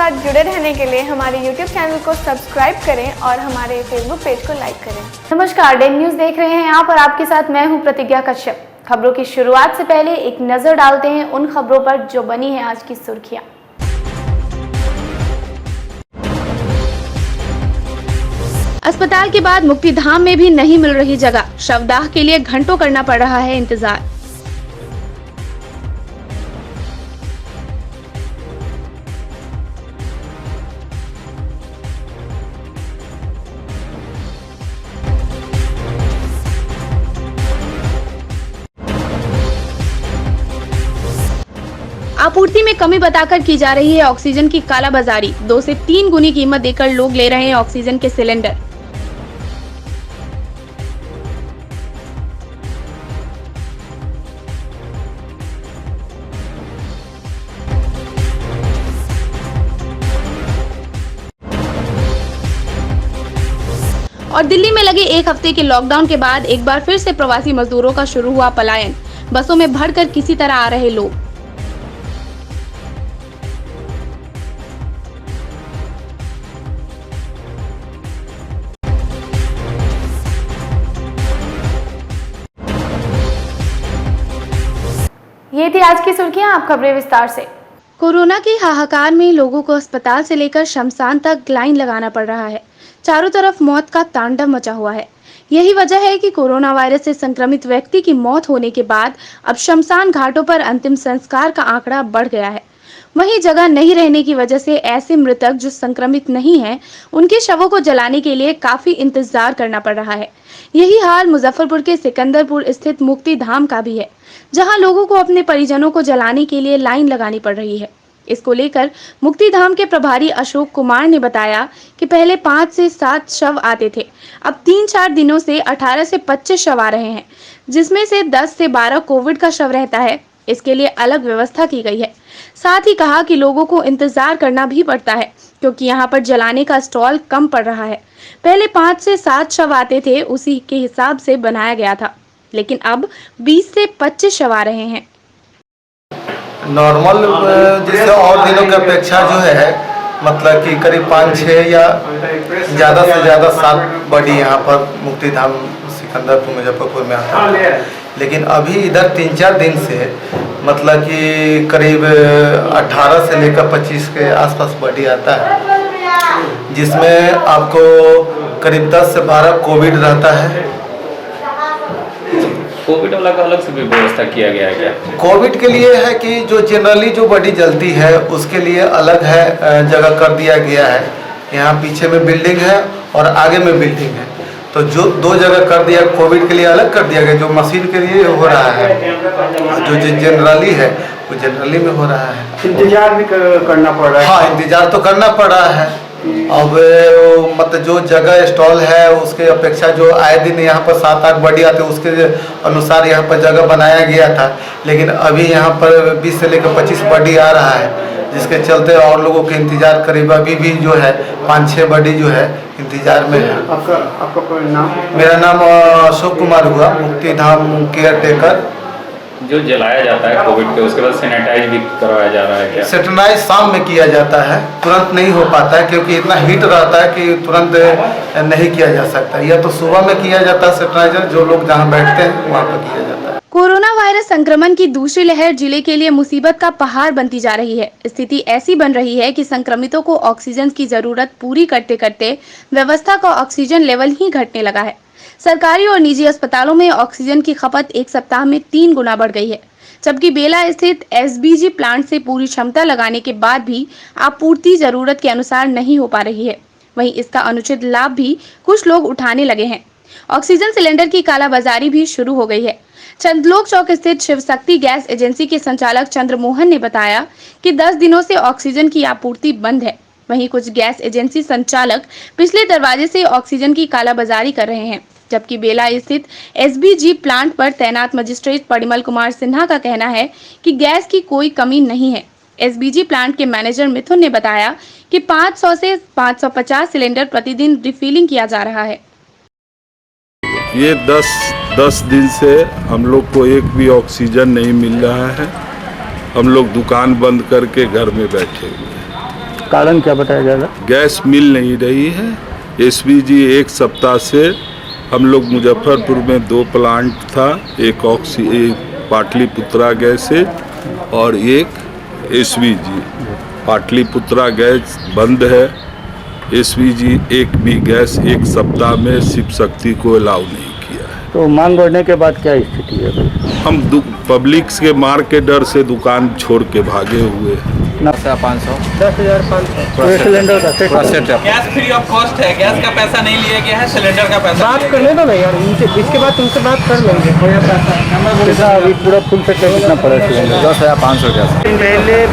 साथ जुड़े रहने के लिए हमारे YouTube चैनल को सब्सक्राइब करें और हमारे Facebook पेज को लाइक करें। नमस्कार, डेन न्यूज़ देख रहे हैं आप और आपके साथ मैं हूं प्रतिज्ञा कश्यप। खबरों की शुरुआत से पहले एक नजर डालते हैं उन खबरों पर जो बनी है आज की सुर्खियां। अस्पताल के बाद मुक्तिधाम में भी नहीं मिल रही जगह, शवदाह के लिए घंटों करना पड़ रहा है इंतजार। आपूर्ति में कमी बताकर की जा रही है ऑक्सीजन की कालाबाजारी। 2 से 3 गुनी कीमत देकर लोग ले रहे हैं ऑक्सीजन के सिलेंडर। और दिल्ली में लगे 1 हफ्ते के लॉकडाउन के बाद एक बार फिर से प्रवासी मजदूरों का शुरू हुआ पलायन। बसों में भरकर किसी तरह आ रहे लोग। ये थी आज की सुर्खियां, आप खबरें विस्तार से। कोरोना के हाहाकार में लोगों को अस्पताल से लेकर शमशान तक लाइन लगाना पड़ रहा है। चारों तरफ मौत का तांडव मचा हुआ है। यही वजह है कि कोरोना वायरस से संक्रमित व्यक्ति की मौत होने के बाद अब शमशान घाटों पर अंतिम संस्कार का आंकड़ा बढ़ गया है। वहीं जगह नहीं रहने की वजह से ऐसे मृतक जो संक्रमित नहीं हैं, उनके शवों को जलाने के लिए काफी इंतजार करना पड़ रहा है। यही हाल मुजफ्फरपुर के सिकंदरपुर स्थित मुक्तिधाम का भी है, जहां लोगों को अपने परिजनों को जलाने के लिए लाइन लगानी पड़ रही है। इसको लेकर मुक्तिधाम के प्रभारी अशोक कुमार ने बताया कि पहले 5 से 7 शव आते थे, अब 3-4 दिनों से 18 से 25 शव आ रहे हैं, जिसमें से 10 से 12 कोविड का शव रहता है। इसके लिए अलग व्यवस्था की गई है। साथ ही कहा कि लोगों को इंतजार करना भी पड़ता है, क्योंकि यहाँ पर जलाने का स्टॉल कम पड़ रहा है। पहले 5 से 7 शव आते थे, उसी के हिसाब से बनाया गया था, लेकिन अब 20 से 25 शव आ रहे हैं। नॉर्मल जैसे और दिनों की अपेक्षा जो है, मतलब कि करीब 5-6 या ज़्यादा से ज़्यादा 7 बॉडी यहाँ पर मुक्तिधाम सिकंदरपुर मुजफ्फरपुर में आता है। लेकिन अभी इधर 3-4 दिन से मतलब कि करीब 18 से लेकर 25 के आसपास बॉडी आता है, जिसमें आपको करीब 10 से 12 कोविड रहता है। कोविड वाला का अलग से भी व्यवस्था किया गया है क्या? कोविड के लिए है कि जो जनरली जो बॉडी जलती है उसके लिए अलग है, जगह कर दिया गया है। यहाँ पीछे में बिल्डिंग है और आगे में बिल्डिंग है, तो जो 2 जगह कर दिया। कोविड के लिए अलग कर दिया गया, जो मशीन के लिए हो रहा है, जो जनरली है वो जनरली में हो रहा है। इंतजार भी करना पड़ रहा है। हाँ, इंतजार तो करना पड़ रहा है। अब मतलब जो जगह स्टॉल है उसके अपेक्षा जो आए दिन यहाँ पर 7-8 बॉडी आते हैं, उसके अनुसार यहाँ पर जगह बनाया गया था। लेकिन अभी यहाँ पर 20 से लेकर 25 बॉडी आ रहा है, जिसके चलते और लोगों के इंतजार करीब अभी भी जो है 5-6 बॉडी जो है इंतजार में है। आपका कोई नाम? मेरा नाम अशोक कुमार हुआ, मुक्तिधाम केयर टेकर। जो जलाया जाता है कोविड के, उसके बाद सैनिटाइज भी करवाया जा रहा है क्या? सैनिटाइज शाम में किया जाता है, तुरंत नहीं हो पाता है, क्योंकि इतना हीट रहता है कि तुरंत नहीं किया जा सकता। या तो सुबह में किया जाता है सैनिटाइजर, जो लोग जहाँ बैठते हैं वहाँ पर किया जाता है। कोरोना वायरस संक्रमण की दूसरी लहर जिले के लिए मुसीबत का पहाड़ बनती जा रही है। स्थिति ऐसी बन रही है कि संक्रमितों को ऑक्सीजन की जरूरत पूरी करते करते व्यवस्था का ऑक्सीजन लेवल ही घटने लगा है। सरकारी और निजी अस्पतालों में ऑक्सीजन की खपत 1 सप्ताह में 3 गुना बढ़ गई है, जबकि बेला स्थित एसबीजी प्लांट से पूरी क्षमता लगाने के बाद भी आपूर्ति जरूरत के अनुसार नहीं हो पा रही है। वहीं इसका अनुचित लाभ भी कुछ लोग उठाने लगे हैं। ऑक्सीजन सिलेंडर की कालाबाजारी भी शुरू हो गई है। चंदलोक चौक स्थित शिव शक्ति गैस एजेंसी के संचालक चंद्रमोहन ने बताया कि 10 दिनों से ऑक्सीजन की आपूर्ति बंद है। वहीं कुछ गैस एजेंसी संचालक पिछले दरवाजे से ऑक्सीजन की कालाबाजारी कर रहे हैं, जबकि बेला स्थित एसबीजी प्लांट पर तैनात मजिस्ट्रेट परिमल कुमार सिन्हा का कहना है कि गैस की कोई कमी नहीं है। एसबीजी प्लांट के मैनेजर मिथुन ने बताया कि 500 से 550 सिलेंडर प्रतिदिन रिफिलिंग किया जा रहा है। ये 10 दिन से हम लोग को एक भी ऑक्सीजन नहीं मिल रहा है। हम लोग दुकान बंद करके घर में बैठे हुए हैं। कारण क्या बताया जाएगा? गैस मिल नहीं रही है। एसवीजी एक सप्ताह से हम लोग मुजफ्फरपुर में 2 प्लांट था, एक पाटलिपुत्रा गैसेज और एक एसवीजी। पाटलिपुत्रा गैस बंद है, एसवीजी एक भी गैस एक सप्ताह में शिव शक्ति को अलाउ नहीं किया है। तो मांग बढ़ने के बाद क्या स्थिति है भाई? हम पब्लिक के मार के डर से दुकान छोड़ के भागे हुए हैं। 500 10,500 सिलेंडर का set. Gas free of cost है, गैस का पैसा नहीं लिया गया है, सिलेंडर का पैसा बात कर लेना ना यार इनसे, इसके बाद तुमसे बात कर लेंगे। पैसा अभी पूरा फुल सेट में कितना पड़ा सिलेंडर? 10,500 गैस।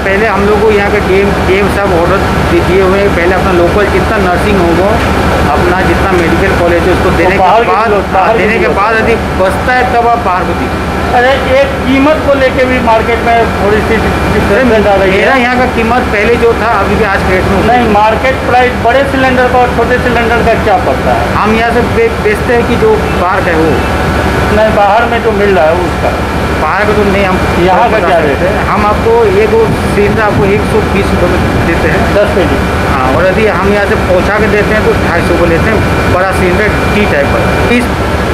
पहले हम लोग को यहाँ के गेम सब ऑर्डर दिए हुए हैं। पहले अपना लोकल जितना नर्सिंग होगा, अपना जितना मेडिकल कॉलेज है उसको देने के बाद यदि बचता है तब आप बाहर को दीजिए। अरे एक कीमत को लेके भी मार्केट में थोड़ी सी डिफरेंस आ रही है। मेरा यहाँ का कीमत पहले जो था अभी भी आज के रेट में नहीं, मार्केट प्राइस बड़े सिलेंडर का और छोटे सिलेंडर का क्या पड़ता है? हम यहाँ से बेचते हैं कि जो बाहर का है वो नहीं, बाहर में जो मिल रहा है उसका, बाहर का तो नहीं। हम यहाँ का क्या रेट है? हम आपको एक सिलेंडर आपको 120 रुपये में देते हैं 10 kg। हाँ, और यदि हम यहाँ से पहुँचा के देते हैं तो 250 को लेते हैं बड़ा सिलेंडर टी टाइप पर। इस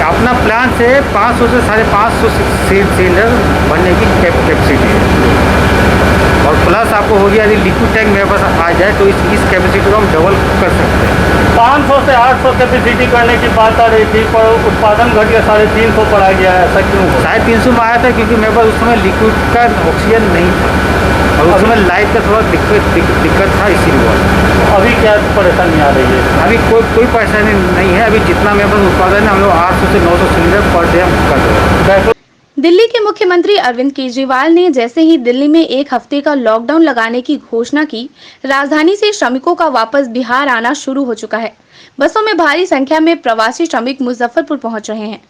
अपना प्लान से 500 से 550 सिलेंडर भरने की कैपेसिटी है। और प्लस आपको हो गया यदि लिक्विड टैंक मेरे पास आ जाए तो इस कैपेसिटी को हम डबल कर सकते हैं। 500 से 800 कैपेसिटी करने की बात आ रही थी, पर उत्पादन घट गया 350 पर आ गया है। ऐसा क्यों? 350 में आया था क्योंकि मेरे पास उस समय लिक्विड का ऑक्सीजन नहीं था और उस समय लाइट का थोड़ा दिक्कत था, इसीलिए। अभी क्या परेशानी आ रही है? अभी कोई परेशानी नहीं है। अभी जितना मेरे पास उत्पादन है हम लोग 800 से 900 सिलेंडर पर डे हम कर रहे हैं। दिल्ली के मुख्यमंत्री अरविंद केजरीवाल ने जैसे ही दिल्ली में 1 हफ्ते का लॉकडाउन लगाने की घोषणा की, राजधानी से श्रमिकों का वापस बिहार आना शुरू हो चुका है। बसों में भारी संख्या में प्रवासी श्रमिक मुजफ्फरपुर पहुंच रहे हैं।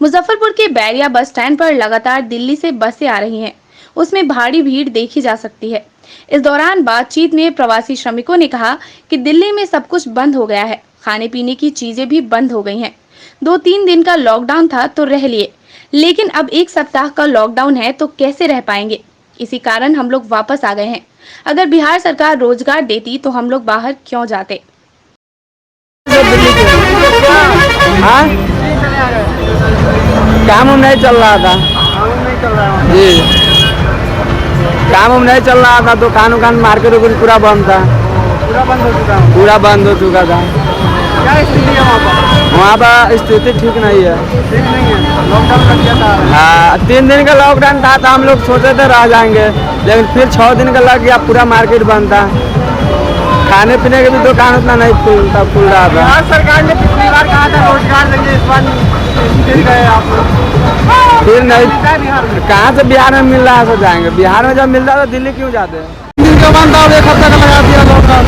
मुजफ्फरपुर के बैरिया बस स्टैंड पर लगातार दिल्ली से बसें आ रही हैं, उसमें भारी भीड़ देखी जा सकती है। इस दौरान बातचीत में प्रवासी श्रमिकों ने कहा कि दिल्ली में सब कुछ बंद हो गया है, खाने पीने की चीजें भी बंद हो गई हैं। 2-3 दिन का लॉकडाउन था तो रह लिए, लेकिन अब 1 सप्ताह का लॉकडाउन है तो कैसे रह पाएंगे। इसी कारण हम लोग वापस आ गए हैं। अगर बिहार सरकार रोजगार देती तो हम लोग बाहर क्यों जाते। काम नहीं चल रहा था जी, काम नहीं चल रहा था, दुकान मार्केट पूरा बंद था। पूरा बंद हो चुका था। क्या स्थिति है वहाँ पर स्थिति ठीक नहीं है। लॉकडाउन कर दिया था। हाँ, 3 दिन का लॉकडाउन था तो हम लोग सोचे थे रह जाएंगे, लेकिन फिर 6 दिन का लग गया, पूरा मार्केट बंद था। खाने पीने के भी दुकान उतना नहीं खुल रहा था। बिहार सरकार ने पिछली बार कहा था रोजगार देंगे, इस बार फिर गए आप लोग। फिर नहीं, बिहार में कहाँ से बिहार में मिल रहा है तो जाएंगे। बिहार में जब मिल रहा है तो दिल्ली क्यों जाते हैं? 3 दिन का बंद था, 1 हफ्ता का लगा दिया लॉकडाउन।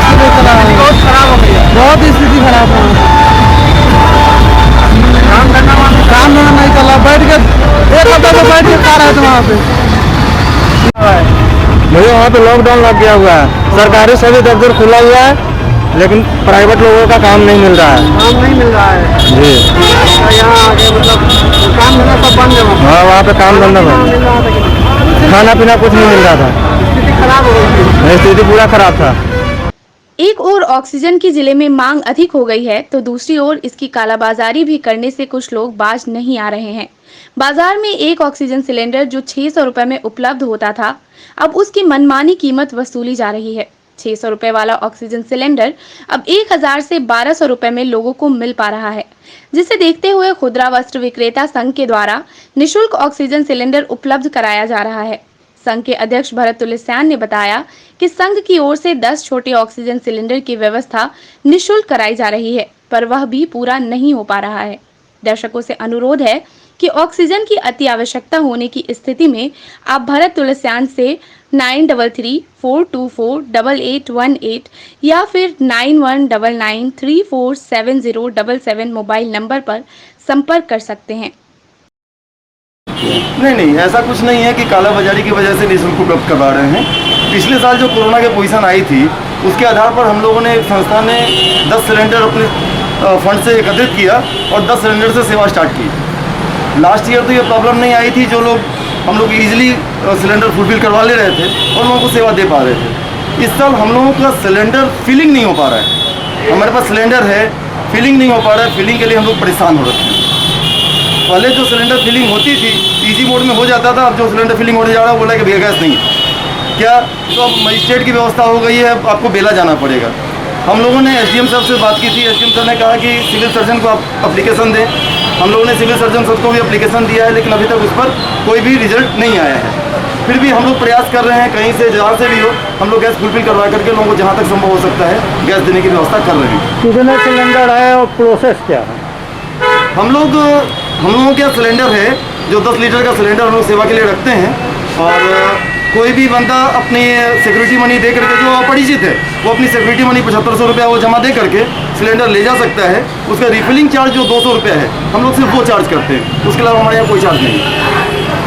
बहुत खराब हो गई है, बहुत स्थिति खराब है। काम धंधा नहीं चल रहा, बैठ के 1 हफ्ता तो बैठ के खा रहे थे वहाँ पे। भैया वहाँ पे लॉकडाउन लग गया हुआ है, सरकारी सभी दफ्तर खुला हुआ है, लेकिन प्राइवेट लोगों का काम नहीं मिल रहा है। काम नहीं मिल रहा है जी, यहाँ आगे, मतलब काम धंधा सब बंद है। हाँ वहाँ पे काम धंधा बंद, मिल रहा था, खाना पीना कुछ नहीं मिल रहा था। स्थिति खराब हो गई थी। स्थिति पूरा खराब था। एक ओर ऑक्सीजन की जिले में मांग अधिक हो गई है तो दूसरी ओर इसकी कालाबाजारी भी करने से कुछ लोग बाज नहीं आ रहे हैं। बाजार में एक ऑक्सीजन सिलेंडर जो 600 रुपए में उपलब्ध होता था, अब उसकी मनमानी कीमत वसूली जा रही है। 600 रुपए वाला ऑक्सीजन सिलेंडर अब 1000 से 1200 रुपए में लोगों को मिल पा रहा है, जिसे देखते हुए खुदरा वस्त्र विक्रेता संघ के द्वारा निःशुल्क ऑक्सीजन सिलेंडर उपलब्ध कराया जा रहा है। संघ के अध्यक्ष भरत तुलसियान ने बताया कि संघ की ओर से 10 छोटे ऑक्सीजन सिलेंडर की व्यवस्था निःशुल्क कराई जा रही है, पर वह भी पूरा नहीं हो पा रहा है। दर्शकों से अनुरोध है कि ऑक्सीजन की अति आवश्यकता होने की स्थिति में आप भरत तुलसियान से 9334248818 या फिर 9199347077 मोबाइल नंबर पर संपर्क कर सकते हैं। नहीं, ऐसा कुछ नहीं है कि कालाबाजारी की वजह से निःशुल्क उपलब्ध करवा रहे हैं। पिछले साल जो कोरोना की पोजीशन आई थी, उसके आधार पर हम लोगों ने, संस्था ने 10 सिलेंडर अपने फंड से एकत्रित किया और 10 सिलेंडर से सेवा स्टार्ट की। लास्ट ईयर तो ये प्रॉब्लम नहीं आई थी, जो लोग हम लोग इजीली सिलेंडर फुलफिल करवा ले रहे थे और लोगों को सेवा दे पा रहे थे। इस साल हम लोगों का सिलेंडर फिलिंग नहीं हो पा रहा है। हमारे पास सिलेंडर है, फिलिंग नहीं हो पा रहा है। फिलिंग के लिए हम लोग परेशान हो रखे हैं। पहले जो सिलेंडर फिलिंग होती थी इजी मोड में हो जाता था, अब जो सिलेंडर फिलिंग होने जा रहा है बोला कि भैया गैस नहीं है क्या, तो अब मजिस्ट्रेट की व्यवस्था हो गई है, अब आपको बेला जाना पड़ेगा। हम लोगों ने एसडीएम साहब से बात की थी, एसडीएम सर ने कहा कि सिविल सर्जन को आप अप्लीकेशन दें। हम लोगों ने सिविल सर्जन सर को भी अप्लीकेशन दिया है, लेकिन अभी तक उस पर कोई भी रिजल्ट नहीं आया है। फिर भी हम लोग प्रयास कर रहे हैं, कहीं से जहाँ से भी हो हम लोग गैस फुलफिल करवा करके लोगों को जहाँ तक संभव हो सकता है गैस देने की व्यवस्था कर रहे हैं। कितने सिलेंडर है और प्रोसेस क्या है? हम लोगों के यहाँ सिलेंडर है जो 10 लीटर का सिलेंडर हम लोग सेवा के लिए रखते हैं, और कोई भी बंदा अपनी सिक्योरिटी मनी दे करके, जो अपरिचित है वो अपनी सिक्योरिटी मनी 7500 रुपया वो जमा दे करके सिलेंडर ले जा सकता है। उसका रिफिलिंग चार्ज जो 200 रुपया है हम लोग सिर्फ वो चार्ज करते हैं, उसके अलावा हमारे यहाँ कोई चार्ज नहीं है।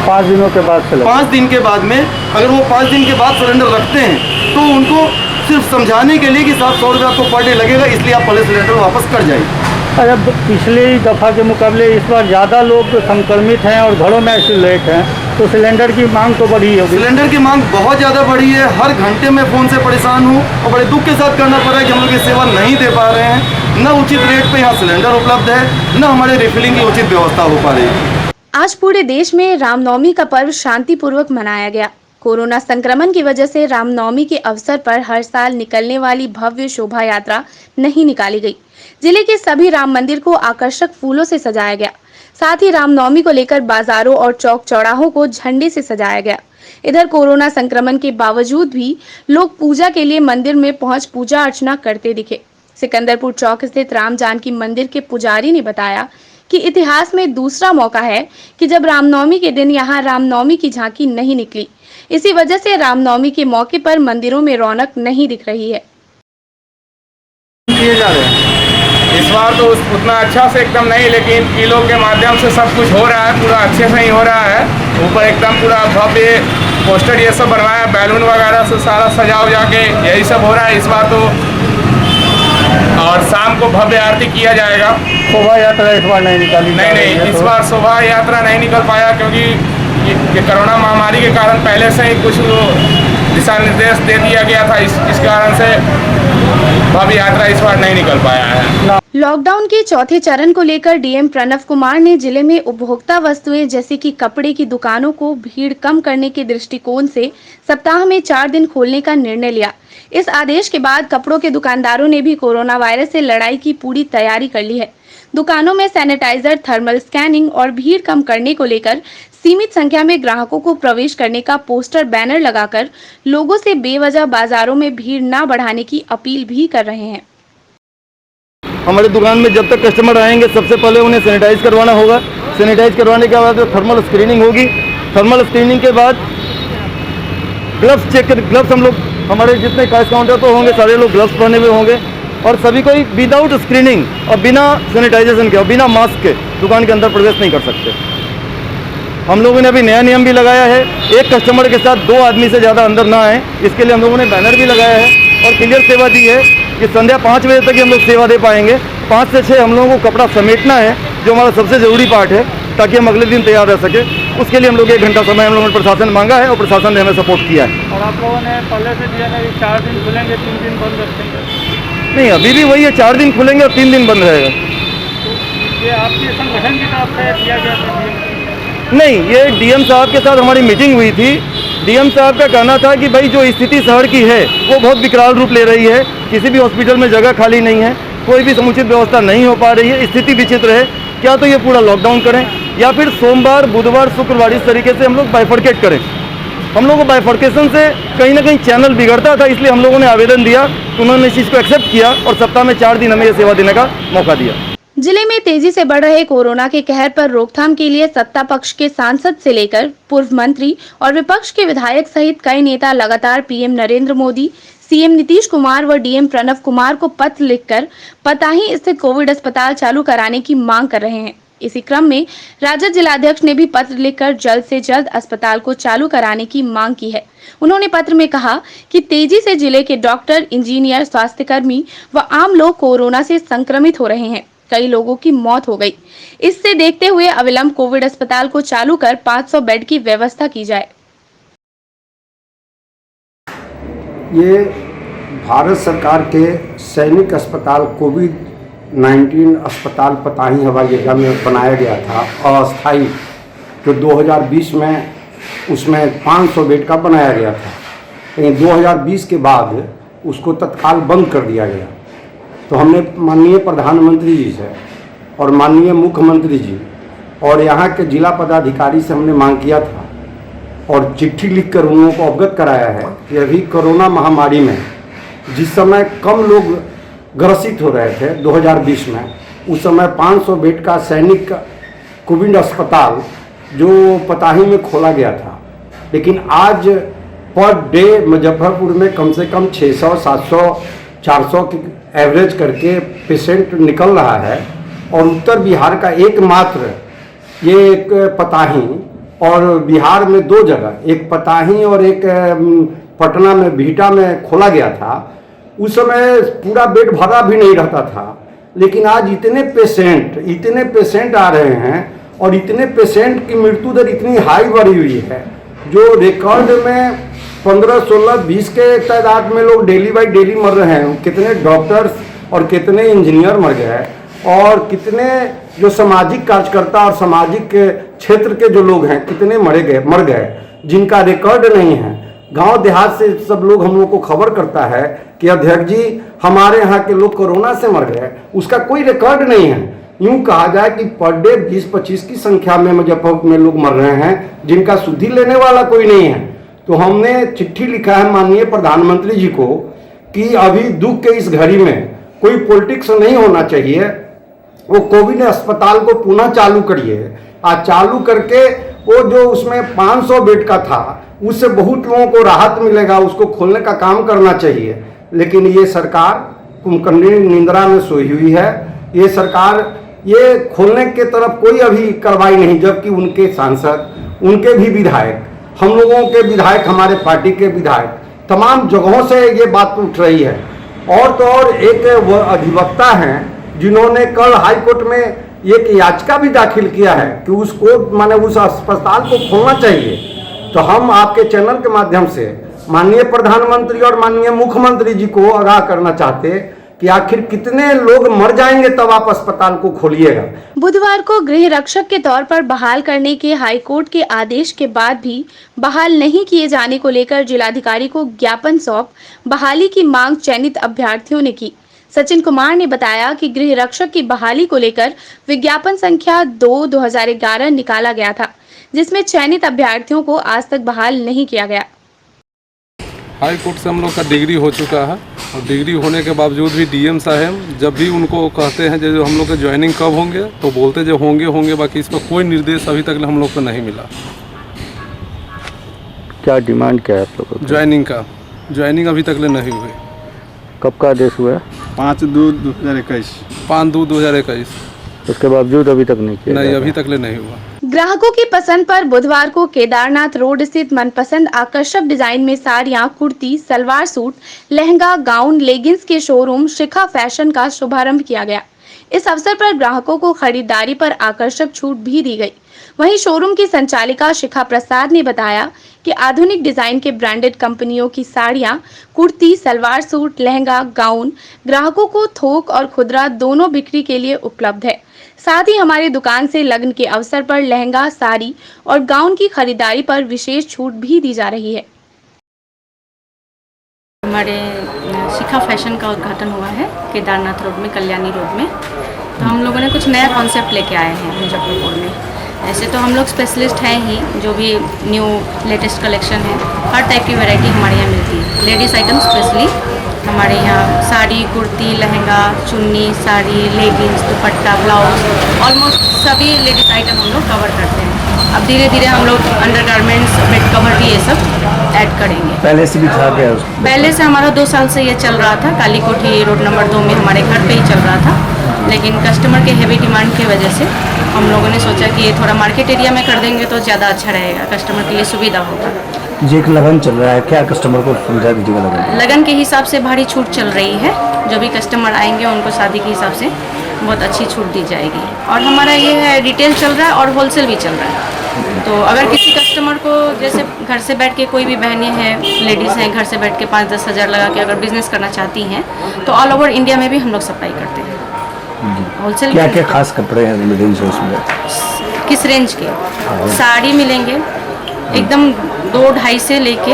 5 दिनों के बाद 5 दिन के बाद में अगर वो 5 दिन के बाद सिलेंडर रखते हैं तो उनको सिर्फ समझाने के लिए कि 700 रुपये आपको पर डे लगेगा, इसलिए आप पहले सिलेंडर वापस कर जाइए। अच्छा, पिछली दफ़ा के मुकाबले इस बार ज़्यादा लोग संक्रमित हैं और घरों में आइसोलेट हैं, तो सिलेंडर की मांग तो बढ़ी होगी। सिलेंडर की मांग बहुत ज़्यादा बढ़ी है। हर घंटे में फ़ोन से परेशान हूँ और बड़े दुख के साथ करना पड़ रहा है कि हम लोग ये सेवा नहीं दे पा रहे हैं। न उचित रेट पे यहाँ सिलेंडर उपलब्ध है, न हमारे रिफिलिंग की उचित व्यवस्था हो पा रही है। आज पूरे देश में रामनवमी का पर्व शांतिपूर्वक मनाया गया। कोरोना संक्रमण की वजह से रामनवमी के अवसर पर हर साल निकलने वाली भव्य शोभा यात्रा नहीं निकाली गई। जिले के सभी राम मंदिर को आकर्षक फूलों से सजाया गया। साथ ही रामनवमी को लेकर बाजारों और चौक चौराहों को झंडे से सजाया गया। इधर कोरोना संक्रमण के बावजूद भी लोग पूजा के लिए मंदिर में पहुंच पूजा अर्चना करते दिखे। सिकंदरपुर चौक स्थित राम जानकी मंदिर के पुजारी ने बताया कि इतिहास में दूसरा मौका है कि जब रामनवमी के दिन यहाँ रामनवमी की झांकी नहीं निकली। इसी वजह से रामनवमी के मौके पर मंदिरों में रौनक नहीं दिख रही है। किए जा रहे हैं इस बार तो उतना अच्छा से एकदम नहीं, लेकिन कीलों के माध्यम से सब कुछ हो रहा है, पूरा अच्छे से ही हो रहा है। ऊपर एकदम पूरा भव्य पोस्टर ये सब बनवाया, बैलून वगैरह से सारा सजा उजा के यही सब हो रहा है इस बार तो। और शाम को भव्य आरती किया जाएगा। शोभा यात्रा इस बार नहीं निकाली? नहीं, इस बार शोभा यात्रा नहीं निकल पाया क्योंकि ये कोरोना महामारी के कारण पहले से ही कुछ दिशा निर्देश दे दिया गया था। इस कारण से भव्य यात्रा इस बार नहीं निकल पाया है। लॉकडाउन के चौथे चरण को लेकर डीएम प्रणव कुमार ने जिले में उपभोक्ता वस्तुएं जैसे कि कपड़े की दुकानों को भीड़ कम करने के दृष्टिकोण से सप्ताह में 4 दिन खोलने का निर्णय लिया। इस आदेश के बाद कपड़ों के दुकानदारों ने भी कोरोना वायरस से लड़ाई की पूरी तैयारी कर ली है। दुकानों में सैनिटाइजर, थर्मल स्कैनिंग और भीड़ कम करने को लेकर सीमित संख्या में ग्राहकों को प्रवेश करने का पोस्टर बैनर लगाकर लोगों से बेवजह बाजारों में भीड़ न बढ़ाने की अपील भी कर रहे हैं। हमारे दुकान में जब तक कस्टमर आएंगे सबसे पहले उन्हें सैनिटाइज करवाना होगा। सैनिटाइज करवाने के बाद थर्मल स्क्रीनिंग होगी। थर्मल स्क्रीनिंग के बाद ग्लव्स चेक कर, ग्लव्स हम लोग हमारे जितने कैश काउंटर तो होंगे सारे लोग ग्लव्स पहने हुए होंगे और सभी कोई विदाउट स्क्रीनिंग और बिना सैनिटाइजेशन के और बिना मास्क के दुकान के अंदर प्रवेश नहीं कर सकते। हम लोगों ने अभी नया नियम भी लगाया है, एक कस्टमर के साथ 2 आदमी से ज़्यादा अंदर ना आए, इसके लिए हम लोगों ने बैनर भी लगाया है और क्लियर सेवा दी है कि संध्या 5 बजे तक ही हम लोग सेवा दे पाएंगे। 5 से 6 हम लोगों को कपड़ा समेटना है, जो हमारा सबसे ज़रूरी पार्ट है, ताकि हम अगले दिन तैयार रह सके। उसके लिए हम लोग 1 घंटा समय हम लोगों ने प्रशासन मांगा है और प्रशासन ने हमें सपोर्ट किया है। और आप लोगों ने पहले से दिया है कि 4 दिन खुलेंगे, 3 दिन बंद रखेंगे? नहीं, अभी भी वही है, 4 दिन खुलेंगे और 3 दिन बंद रहेगा। तो ये आपके संगठन की तरफ से किया गया था? नहीं, ये डीएम साहब के साथ हमारी मीटिंग हुई थी। डीएम साहब का कहना था कि भाई जो स्थिति शहर की है वो बहुत विकराल रूप ले रही है, किसी भी हॉस्पिटल में जगह खाली नहीं है, कोई भी समुचित व्यवस्था नहीं हो पा रही है, स्थिति विचित्र है। क्या तो ये पूरा लॉकडाउन करें या फिर सोमवार, बुधवार, शुक्रवार इस तरीके से हम लोग बाइफर्केट करें। हम लोगों को बाइफर्केशन से कहीं ना कहीं चैनल बिगड़ता था, इसलिए हम लोगों ने आवेदन दिया, उन्होंने इस चीज़ को एक्सेप्ट किया और सप्ताह में 4 दिन हमें ये सेवा देने का मौका दिया। जिले में तेजी से बढ़ रहे कोरोना के कहर पर रोकथाम के लिए सत्ता पक्ष के सांसद से लेकर पूर्व मंत्री और विपक्ष के विधायक सहित कई नेता लगातार पीएम नरेंद्र मोदी, सीएम नीतीश कुमार व डीएम प्रणव कुमार को पत्र लिखकर पताही स्थित कोविड अस्पताल चालू कराने की मांग कर रहे हैं। इसी क्रम में राजद जिलाध्यक्ष ने भी पत्र लिखकर जल्द से जल्द अस्पताल को चालू कराने की मांग की है। उन्होंने पत्र में कहा कि तेजी से जिले के डॉक्टर, इंजीनियर, स्वास्थ्यकर्मी व आम लोग कोरोना से संक्रमित हो रहे हैं। कई लोगों की मौत हो गई। इससे देखते हुए अविलंब कोविड अस्पताल को चालू कर 500 बेड की व्यवस्था की जाए। ये भारत सरकार के सैनिक अस्पताल कोविड-19 अस्पताल पताही हवाई अड्डा में बनाया गया था अस्थाई, जो 2020 में उसमें 500 बेड का बनाया गया था। लेकिन 2020 के बाद उसको तत्काल बंद कर दिया गया। तो हमने माननीय प्रधानमंत्री जी से और माननीय मुख्यमंत्री जी और यहाँ के जिला पदाधिकारी से हमने मांग किया था और चिट्ठी लिखकर उन लोगों को अवगत कराया है कि अभी कोरोना महामारी में जिस समय कम लोग ग्रसित हो रहे थे 2020 में, उस समय 500 बेड का सैनिक कोविड अस्पताल जो पताही में खोला गया था। लेकिन आज पर डे मुजफ्फरपुर में कम से कम 600, 700, 400 की एवरेज करके पेशेंट निकल रहा है। और उत्तर बिहार का एकमात्र ये एक पताही, और बिहार में 2 जगह, एक पताही और एक पटना में भीटा में खोला गया था। उस समय पूरा बेड भरा भी नहीं रहता था। लेकिन आज इतने पेशेंट आ रहे हैं और इतने पेशेंट की मृत्यु दर इतनी हाई बढ़ी हुई है, जो रिकॉर्ड में 15, 16, 20 के तादाद में लोग डेली बाई डेली मर रहे हैं। कितने डॉक्टर्स और कितने इंजीनियर मर गए और कितने जो सामाजिक कार्यकर्ता और सामाजिक क्षेत्र के जो लोग हैं कितने मर गए जिनका रिकॉर्ड नहीं है। गांव देहात से सब लोग हम लोग को खबर करता है कि अध्यक्ष जी हमारे यहाँ के लोग कोरोना से मर गए, उसका कोई रिकॉर्ड नहीं है। यूं कहा जाए कि पर डे 20-25 की संख्या में मुजफ्फरपुर में लोग मर रहे हैं जिनका सुधि लेने वाला कोई नहीं है। तो हमने चिट्ठी लिखा है माननीय प्रधानमंत्री जी को कि अभी दुख के इस घड़ी में कोई पॉलिटिक्स नहीं होना चाहिए। वो कोविड अस्पताल को पुनः चालू करिए। आज चालू करके वो जो उसमें 500 बेड का था उससे बहुत लोगों को राहत मिलेगा, उसको खोलने का काम करना चाहिए। लेकिन ये सरकार कुंभकर्णी निंद्रा में सोई हुई है। ये सरकार ये खोलने के तरफ कोई अभी कार्रवाई नहीं, जबकि उनके सांसद, उनके भी विधायक, हम लोगों के विधायक, हमारे पार्टी के विधायक तमाम जगहों से ये बात उठ रही है। और तो और एक अधिवक्ता हैं जिन्होंने कल हाई कोर्ट में एक याचिका भी दाखिल किया है कि उसको माने उस अस्पताल को खोलना चाहिए। तो हम आपके चैनल के माध्यम से माननीय प्रधानमंत्री और माननीय मुख्यमंत्री जी को आगाह करना चाहते कि आखिर कितने लोग मर जाएंगे तब आप अस्पताल को खोलिएगा। बुधवार को गृह रक्षक के तौर पर बहाल करने के हाईकोर्ट के आदेश के बाद भी बहाल नहीं किए जाने को लेकर जिलाधिकारी को ज्ञापन सौंप बहाली की मांग चयनित अभ्यर्थियों ने की। सचिन कुमार ने बताया कि गृह रक्षक की बहाली को लेकर विज्ञापन संख्या 2/2011 निकाला गया था, जिसमें चयनित अभ्यर्थियों को आज तक बहाल नहीं किया गया। हाई कोर्ट से हम लोग का डिग्री हो चुका है और डिग्री होने के बावजूद भी डीएम साहब जब भी उनको कहते हैं जो हम लोग का ज्वाइनिंग कब होंगे तो बोलते जो होंगे, बाकी इस पर कोई निर्देश अभी तक हम लोग को नहीं मिला। क्या डिमांड क्या है आप लोगों का? ज्वाइनिंग अभी तक नहीं हुई। कब का आदेश हुआ है? 5/2/2021। 5/2/2021। उसके बावजूद अभी तक नहीं किया? नहीं, अभी तक नहीं हुआ। ग्राहकों की पसंद पर बुधवार को केदारनाथ रोड स्थित मनपसंद आकर्षक डिजाइन में साड़ियां, kurti, salwar suit, lehenga, gown, leggings के शोरूम शिखा फैशन का शुभारंभ किया गया। इस अवसर पर ग्राहकों को खरीदारी पर आकर्षक छूट भी दी गई। वहीं शोरूम की संचालिका शिखा प्रसाद ने बताया कि आधुनिक डिजाइन के ब्रांडेड कंपनियों की साड़ियां, कुर्ती, सलवार सूट, लहंगा, गाउन ग्राहकों को थोक और खुदरा दोनों बिक्री के लिए उपलब्ध है। साथ ही हमारी दुकान से लग्न के अवसर पर लहंगा, साड़ी और गाउन की खरीदारी पर विशेष छूट भी दी जा रही है। हमारे शिखा फैशन का उद्घाटन हुआ है केदारनाथ रोड में, कल्याणी रोड में। तो हम लोगों ने कुछ नया कॉन्सेप्ट लेके आए हैं मुजफ्फरपुर में। ऐसे तो हम लोग स्पेशलिस्ट हैं ही, जो भी न्यू लेटेस्ट कलेक्शन है हर टाइप की वैरायटी हमारे यहाँ मिलती है। लेडीज़ आइटम स्पेशली हमारे यहाँ साड़ी, कुर्ती, लहंगा, चुन्नी, साड़ी, लेगिंग्स, दुपट्टा, ब्लाउज, ऑलमोस्ट सभी लेडीज़ आइटम हम लोग कवर करते हैं। अब धीरे धीरे हम लोग अंडरगारमेंट्स, बेड कवर भी ये सब ऐड करेंगे। पहले से भी था क्या? पहले से हमारा 2 साल से ये चल रहा था। काली कोठी रोड नंबर 2 में हमारे घर पे ही चल रहा था, लेकिन कस्टमर के हेवी डिमांड की वजह से हम लोगों ने सोचा कि ये थोड़ा मार्केट एरिया में कर देंगे तो ज़्यादा अच्छा रहेगा, कस्टमर के लिए सुविधा होगा। जी, एक लगन चल रहा है, क्या कस्टमर को समझा दीजिएगा? लगन के हिसाब से भारी छूट चल रही है। जो भी कस्टमर आएंगे उनको शादी के हिसाब से बहुत अच्छी छूट दी जाएगी। और हमारा ये है रिटेल चल रहा है और होलसेल भी चल रहा है। तो तो अगर किसी कस्टमर को जैसे घर से बैठ के कोई भी बहनें हैं, लेडीज़ हैं, घर से बैठ के 5-10 हज़ार लगा के अगर बिज़नेस करना चाहती हैं तो ऑल ओवर इंडिया में भी हम लोग सप्लाई करते हैं होलसेल। क्या क्या खास कपड़े हैं रेंज उसमें? किस रेंज के? साड़ी मिलेंगे एकदम 2-2.5 से लेके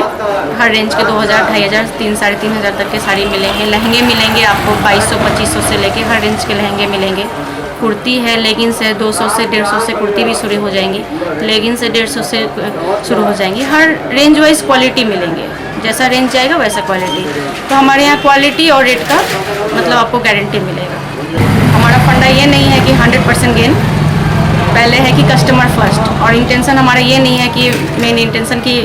हर रेंज के 2000, 2500, 3-3.5 तक के साड़ी मिलेंगे। लहंगे मिलेंगे आपको 2200-2500 से लेके हर रेंज के लहंगे मिलेंगे। कुर्ती है, लेगिंग्स है, 200 से 150 से कुर्ती भी शुरू हो जाएंगी, लेगिंग्स से 150 से शुरू हो जाएंगी। हर रेंज वाइज क्वालिटी मिलेंगे, जैसा रेंज जाएगा वैसा क्वालिटी। तो हमारे यहाँ क्वालिटी और रेट का मतलब आपको गारंटी मिलेगा। हमारा फंडा ये नहीं है कि 100% गेन, पहले है कि कस्टमर फर्स्ट, और इंटेंशन हमारा ये नहीं है कि मेन इंटेंशन कि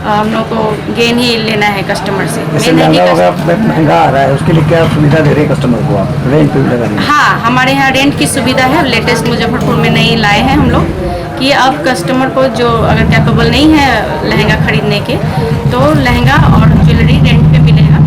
हम लोग को गेन ही लेना है कस्टमर से। मेन है कि महंगा आ रहा है, उसके लिए क्या सुविधा दे रहे हैं कस्टमर को आप? रेंट पे भी लगा रहे हैं? हाँ, हमारे यहाँ रेंट की सुविधा है। लेटेस्ट मुजफ्फरपुर में नई लाए हैं हम लोग कि अब कस्टमर को जो अगर कैपेबल नहीं है लहंगा खरीदने के, तो लहंगा और ज्वेलरी रेंट पे मिलेगा।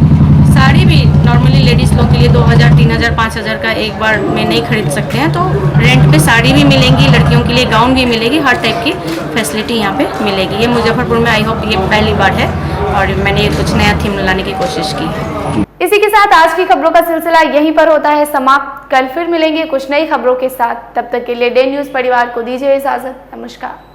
साड़ी भी नॉर्मली लेडीज़ लोग के लिए 2000, 3000, 5000 का एक बार में नहीं खरीद सकते हैं, तो रेंट पे साड़ी भी मिलेंगी, लड़कियों के लिए गाउन भी मिलेगी, हर टाइप की फैसिलिटी यहाँ पे मिलेगी। ये मुजफ्फरपुर में आई होप ये पहली बार है और मैंने कुछ नया थीम लाने की कोशिश की है। इसी के साथ आज की खबरों का सिलसिला यहीं पर होता है समाप्त। कल फिर मिलेंगे कुछ नई खबरों के साथ, तब तक के लिए डे न्यूज़ परिवार को दीजिए इजाजत। नमस्कार।